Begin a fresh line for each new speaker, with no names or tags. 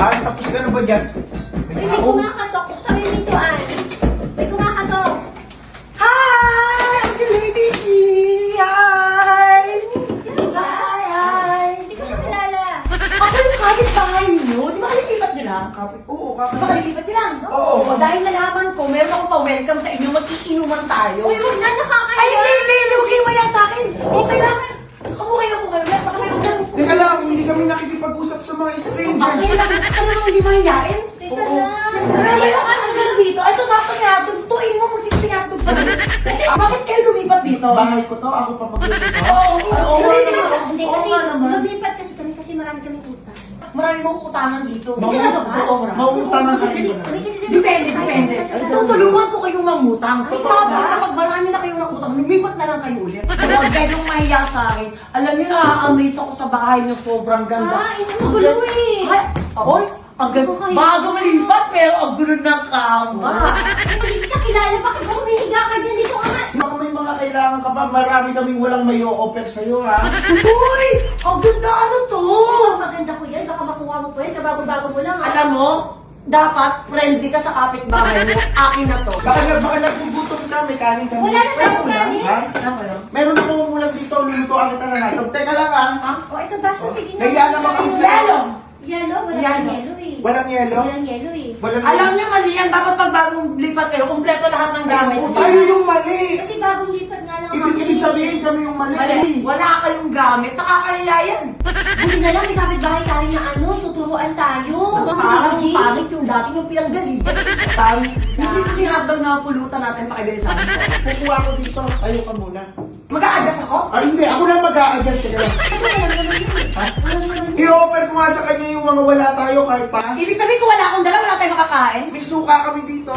Tapos ka na ba dyan?
Uy, may kumakatok. Buksan mo yung pintuan. May kumakatok.
Hi! Ang si Lady G! Hi! Hi!
Hindi ko siya kilala.
Ako yung kapit-bahay niyo. Di ba kalilipat niyo lang?
Oo,
Di ba kalilipat niyo lang?
Oo.
O, dahil nalaman ko, meron akong pa-welcome sa inyo, magkiinuman tayo.
Uy, huwag na, nakakaya.
Ay, hindi, huwag kayong maya sa akin. Okay lang. Ako kayo. Baka meron kang...
Teka lang, hindi kami nakikipag-usap sa mga strangers.
Okay lang, ano naman hindi mahihain?
Teka lang.
Kaya ano dito? Ito sakto niya, tugtuin mo, magsisipingatog pa. Bakit kayo lumipat dito?
Bahay ko to, ako pa magluluto.
Oo,
Hindi, kasi
Oo nga naman.
lumipat kasi kami kasi marami kaming utang.
marami mong utangan dito.
Oo,
Mauutangan ka rin ba?
Depende. Tutulungan ko kayong mangutang. Tapos kapag marami na kayong nakutang, lumipat na lang kayo ulit. Huwag kayong mahiya sa akin. Alam niyo, na-amaze ako sa bahay niyo. Sobrang ganda.
Ito magulo eh.
Ay, oy, ang ganda. Bago malipat, pero ang gulo ng kama.
Hindi ka kilala. Bakit ba humihiga ka dyan dito ka nga?
Baka may mga kailangan ka pa, marami kaming walang may offer sa'yo, ha?
Uy, ang ganda ano to?
Oh, maganda ko yan. Baka makuha mo po yan. Kabago-bago mo lang.
Alam mo, dapat friendly ka sa kapitbahay mo. Akin na to.
Baka nagugutom ka, may kanin kami.
Wala na tayong kanin.
Ha?
Ano kayo?
Meron ako umulang dito, lulutuan kita na natin. Teka lang, ha?
Oh, ito baso. Sige na.
Kaya naman kami sa...
Yelo!
Yellow? Wala
Yellow.
kang yellow eh.
Walang yelo?
Walang yellow eh.
Walang
Alam niyo mali yan, dapat pag bagong lipat kayo, kumpleto lahat ng gamit.
Tayo yung mali!
Kasi bagong lipat nga lang
Ibig sabihin kami yung mali.
Mali. Wala kayong gamit, nakakahiya yan.
Buti na lang, may kapitbahay tayo na ano, tuturuan tayo.
Parang
G.
pangit yung dati yung pinanggaling. Yung hotdog na pulutan natin pakibili sa akin.
Kukuha ko dito. Tayo ka muna.
Mag-aagas ako?
Hindi. Ako na mag-a-adjust. Sige lang.
Ito, wala naman yun eh. Wala naman yun.
I-offer ko nga sa kanya yung mga wala tayo kahit pa.
Ibig sabihin ko wala akong dala, wala tayong makakain?
May suka kami dito.